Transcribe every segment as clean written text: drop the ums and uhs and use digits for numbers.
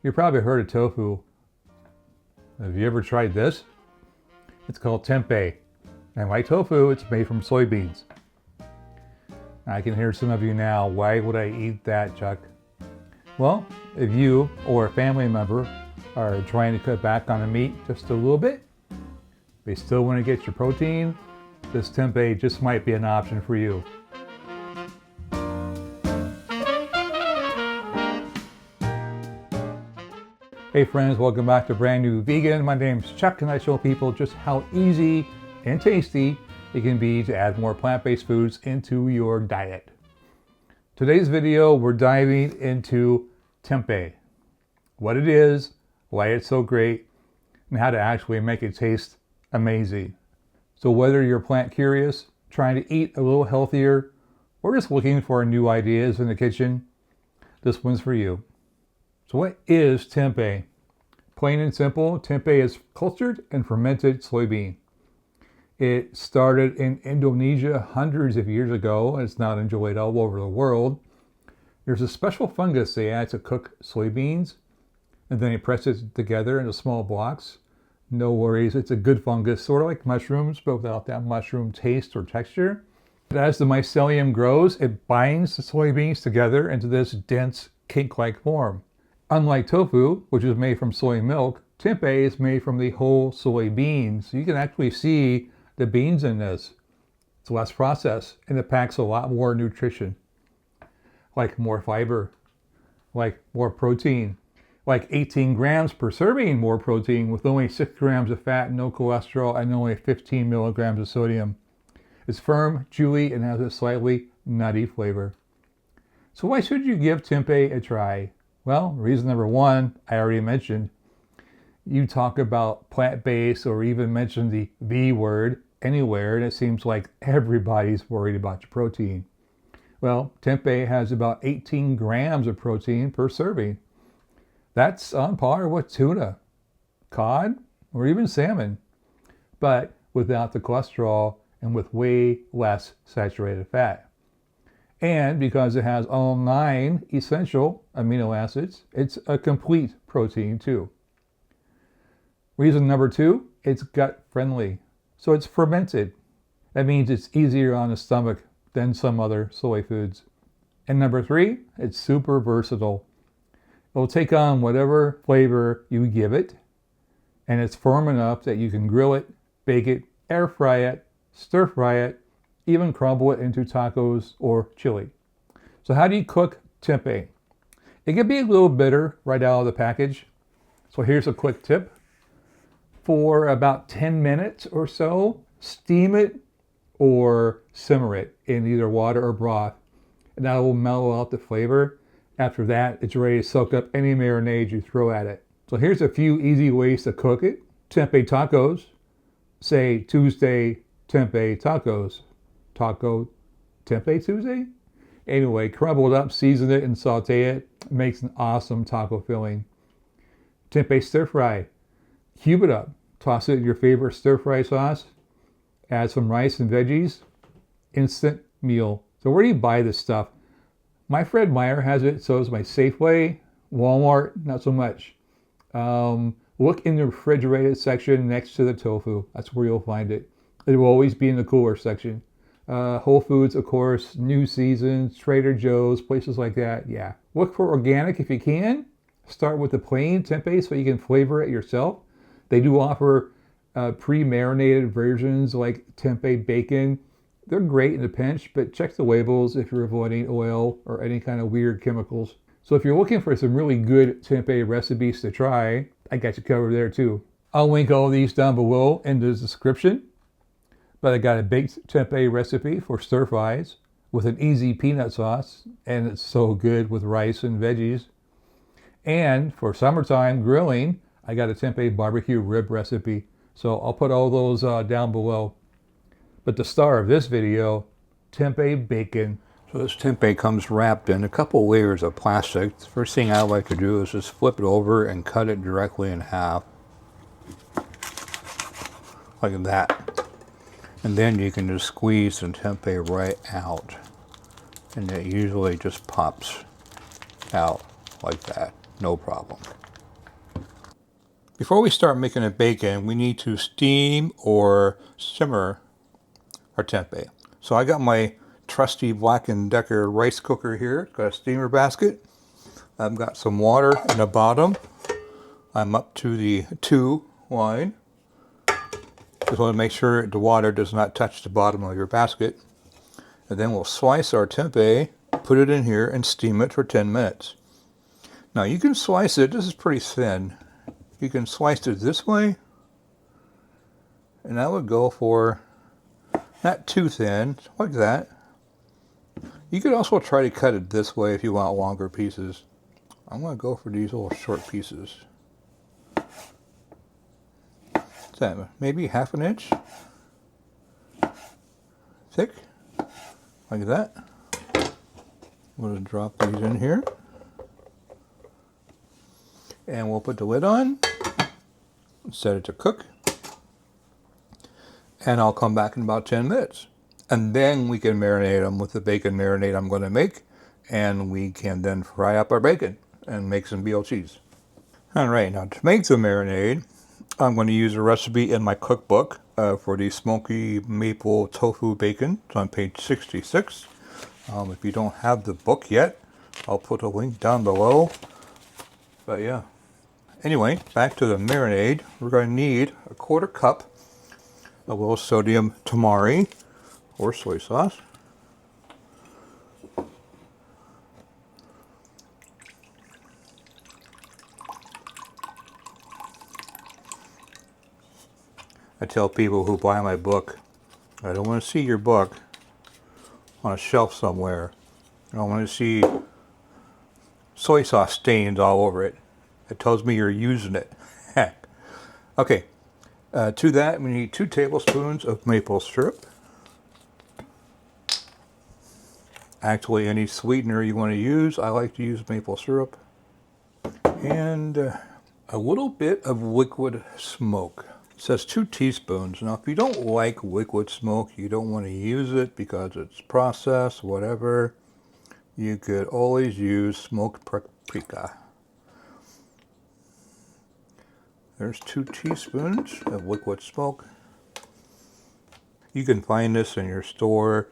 You probably heard of tofu. Have you ever tried this? It's called tempeh. And like tofu, it's made from soybeans. I can hear some of you now, why would I eat that, Chuck? Well, if you or a family member are trying to cut back on the meat just a little bit, they still want to get your protein, this tempeh just might be an option for you. Hey friends, welcome back to Brand New Vegan. My name's Chuck and I show people just how easy and tasty it can be to add more plant-based foods into your diet. Today's video, we're diving into tempeh, what it is, why it's so great, and how to actually make it taste amazing. So whether you're plant curious, trying to eat a little healthier, or just looking for new ideas in the kitchen, this one's for you. So what is tempeh? Plain and simple, tempeh is cultured and fermented soybean. It started in Indonesia hundreds of years ago, and it's now enjoyed all over the world. There's a special fungus they add to cook soybeans, and then they press it together into small blocks. No worries, it's a good fungus, sort of like mushrooms, but without that mushroom taste or texture. But as the mycelium grows, it binds the soybeans together into this dense cake-like form. Unlike tofu, which is made from soy milk, tempeh is made from the whole soybeans. So you can actually see the beans in this. It's less processed, and it packs a lot more nutrition, like more fiber, like more protein, like 18 grams per serving more protein with only 6 grams of fat, no cholesterol, and only 15 milligrams of sodium. It's firm, chewy, and has a slightly nutty flavor. So why should you give tempeh a try? Well, reason number one, I already mentioned. You talk about plant-based or even mention the V word anywhere, and it seems like everybody's worried about your protein. Well, tempeh has about 18 grams of protein per serving. That's on par with tuna, cod, or even salmon, but without the cholesterol and with way less saturated fat. And because it has all 9 essential amino acids, it's a complete protein too. Reason number 2, it's gut friendly. So it's fermented. That means it's easier on the stomach than some other soy foods. And number 3, it's super versatile. It'll take on whatever flavor you give it, and it's firm enough that you can grill it, bake it, air fry it, stir fry it, even crumble it into tacos or chili. So how do you cook tempeh? It can be a little bitter right out of the package. So here's a quick tip. For about 10 minutes or so, steam it or simmer it in either water or broth, and that will mellow out the flavor. After that, it's ready to soak up any marinade you throw at it. So here's a few easy ways to cook it. Tempeh tacos, say Tuesday tempeh tacos. Taco tempeh Tuesday? Anyway, crumble it up, season it, and saute it. It makes an awesome taco filling. Tempeh stir fry. Cube it up. Toss it in your favorite stir fry sauce. Add some rice and veggies. Instant meal. So where do you buy this stuff? My Fred Meyer has it, so does my Safeway. Walmart, not so much. Look in the refrigerated section next to the tofu. That's where you'll find it. It will always be in the cooler section. Whole Foods, of course, New Seasons, Trader Joe's, places like that, yeah. Look for organic if you can. Start with the plain tempeh so you can flavor it yourself. They do offer pre-marinated versions like tempeh bacon. They're great in a pinch, but check the labels if you're avoiding oil or any kind of weird chemicals. So if you're looking for some really good tempeh recipes to try, I got you covered there too. I'll link all these down below in the description. But I got a baked tempeh recipe for stir fries with an easy peanut sauce, and it's so good with rice and veggies. And for summertime grilling, I got a tempeh barbecue rib recipe. So I'll put all those down below. But the star of this video, tempeh bacon. So this tempeh comes wrapped in a couple layers of plastic. The first thing I like to do is just flip it over and cut it directly in half. Like that. And then you can just squeeze the tempeh right out. And it usually just pops out like that, no problem. Before we start making a bacon, we need to steam or simmer our tempeh. So I got my trusty Black & Decker rice cooker here. Got a steamer basket. I've got some water in the bottom. I'm up to the 2 line. Just want to make sure the water does not touch the bottom of your basket. And then we'll slice our tempeh, put it in here, and steam it for 10 minutes. Now you can slice it, this is pretty thin. You can slice it this way, and I would go for not too thin, like that. You could also try to cut it this way if you want longer pieces. I'm going to go for these little short pieces. What's that, maybe ½ an inch thick, like that. I'm going to drop these in here. And we'll put the lid on, set it to cook, and I'll come back in about 10 minutes. And then we can marinate them with the bacon marinade I'm going to make, and we can then fry up our bacon and make some veal cheese. All right, now to make the marinade, I'm going to use a recipe in my cookbook for the smoky maple tofu bacon. It's on page 66. If you don't have the book yet, I'll put a link down below. But yeah. Anyway, back to the marinade. We're going to need a 1/4 cup of low sodium tamari or soy sauce. I tell people who buy my book, I don't want to see your book on a shelf somewhere. I don't want to see soy sauce stains all over it. It tells me you're using it. Okay, to that we need 2 tablespoons of maple syrup. Actually, any sweetener you want to use, I like to use maple syrup. And a little bit of liquid smoke. It says 2 teaspoons. Now, if you don't like liquid smoke, you don't want to use it because it's processed, whatever, you could always use smoked paprika. There's 2 teaspoons of liquid smoke. You can find this in your store.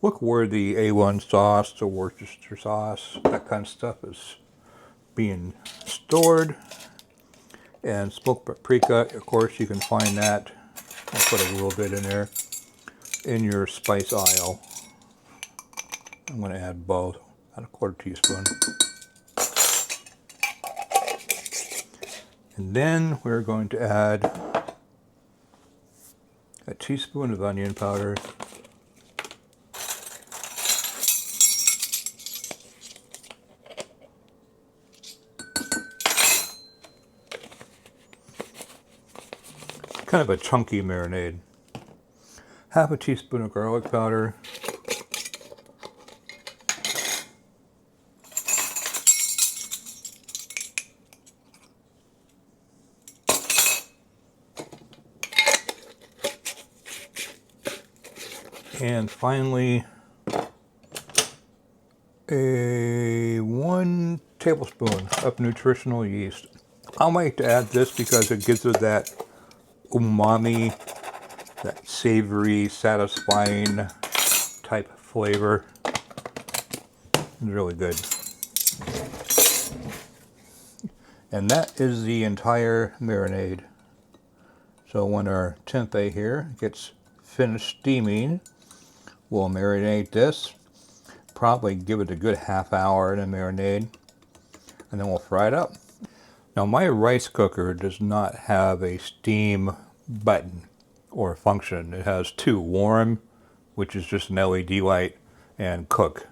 Look where the A1 sauce, the Worcestershire sauce, that kind of stuff is being stored. And smoked paprika, of course, you can find that. I'll put a little bit in there in your spice aisle. I'm going to add both, about a 1/4 teaspoon. And then we're going to add a teaspoon of onion powder, kind of a chunky marinade, ½ a teaspoon of garlic powder, and finally a 1 tablespoon of nutritional yeast. I like to add this because it gives it that umami, that savory, satisfying type flavor. It's really good. And that is the entire marinade. So when our tempeh here gets finished steaming, we'll marinate this. Probably give it a good ½ hour in a marinade, and then we'll fry it up. Now my rice cooker does not have a steam button or function. It has 2, warm, which is just an LED light, and cook.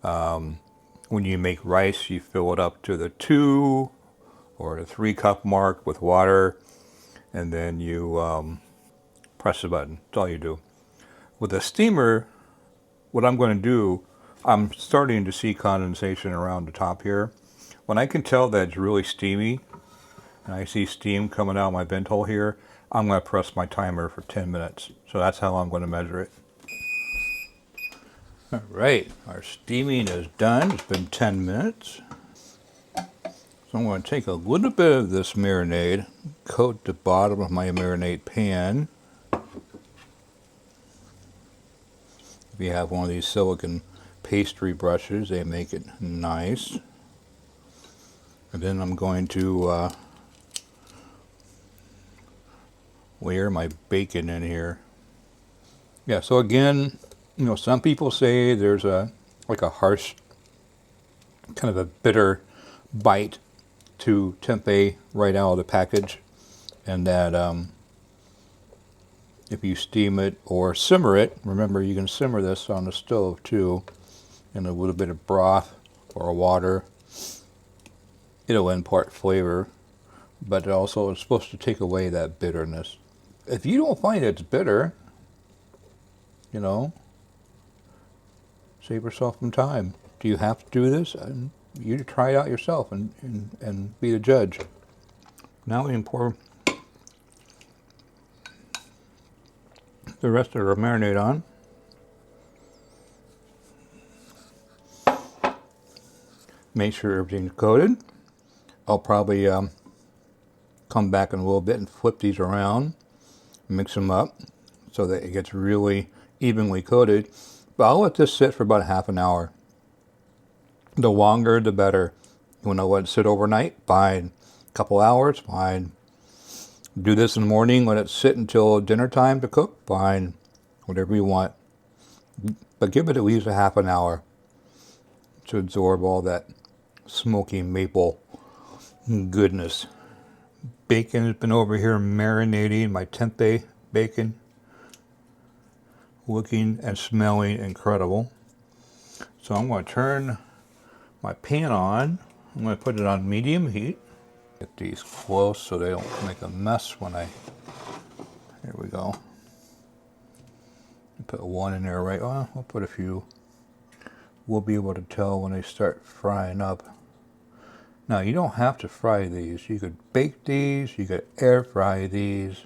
When you make rice, you fill it up to the 2 or the 3 cup mark with water, and then you press the button. That's all you do. With a steamer, what I'm going to do, I'm starting to see condensation around the top here. When I can tell that it's really steamy, and I see steam coming out my vent hole here, I'm going to press my timer for 10 minutes. So that's how I'm going to measure it. All right, our steaming is done. It's been 10 minutes. So I'm going to take a little bit of this marinade, coat the bottom of my marinade pan. If you have one of these silicone pastry brushes, they make it nice. And then I'm going to layer my bacon in here. Yeah, so again, you know, some people say there's like a harsh, kind of a bitter bite to tempeh right out of the package, and that if you steam it or simmer it, remember you can simmer this on the stove too, in a little bit of broth or water, it'll impart flavor, but it also is supposed to take away that bitterness. If you don't find it's bitter, you know, save yourself some time. Do you have to do this? You try it out yourself and be the judge. Now we can pour the rest of our marinade on. Make sure everything's coated. I'll probably come back in a little bit and flip these around, mix them up so that it gets really evenly coated. But I'll let this sit for about half an hour. The longer, the better. You want to let it sit overnight? Fine. A couple hours? Fine. Do this in the morning, let it sit until dinner time to cook? Fine. Whatever you want. But give it at least a half an hour to absorb all that smoky maple goodness. Bacon has been over here marinating, my tempeh bacon. Looking and smelling incredible. So I'm going to turn my pan on. I'm going to put it on medium heat. Get these close so they don't make a mess when I... Here we go. Put one in there, right? Well, I'll put a few. We'll be able to tell when they start frying up. Now, you don't have to fry these. You could bake these. You could air fry these.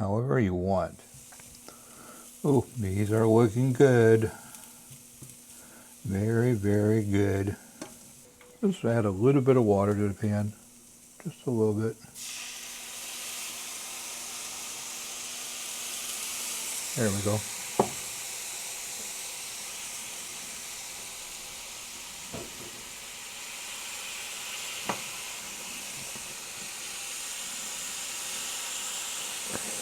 However you want. Oh, these are looking good. Very, very good. Just add a little bit of water to the pan. Just a little bit. There we go.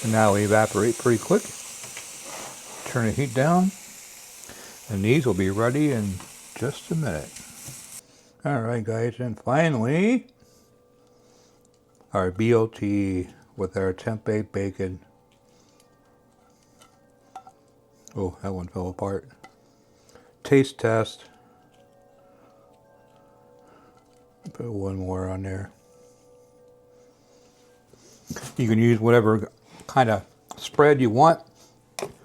And now we evaporate pretty quick. Turn the heat down, and these will be ready in just a minute. Alright guys, and finally, our BLT with our tempeh bacon. Oh, that one fell apart. Taste test. Put one more on there. You can use whatever kind of spread you want.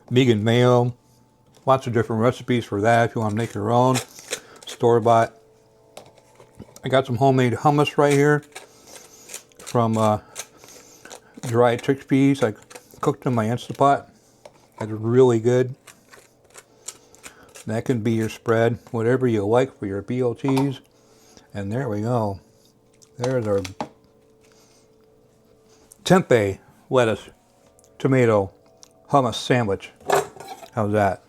Vegan mayo. Lots of different recipes for that if you want to make your own. Store-bought. I got some homemade hummus right here from dried chickpeas. I cooked in my Instapot. That's really good. That can be your spread, whatever you like for your BLTs. And there we go. There's our tempeh, lettuce, tomato, hummus sandwich. How's that?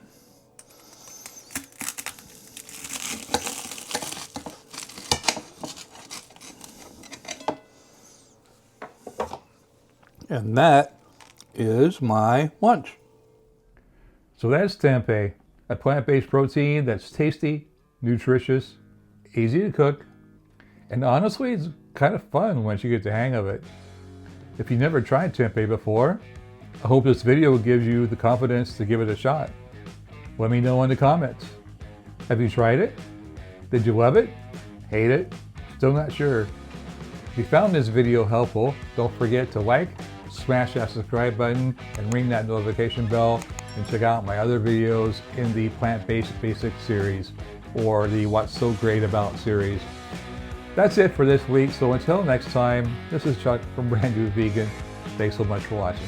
And that is my lunch. So that's tempeh, a plant-based protein that's tasty, nutritious, easy to cook, and honestly, it's kind of fun once you get the hang of it. If you've never tried tempeh before, I hope this video gives you the confidence to give it a shot. Let me know in the comments. Have you tried it? Did you love it? Hate it? Still not sure? If you found this video helpful, don't forget to like, smash that subscribe button, and ring that notification bell, and check out my other videos in the Plant-Based Basics series, or the What's So Great About series. That's it for this week, so until next time, this is Chuck from Brand New Vegan. Thanks so much for watching.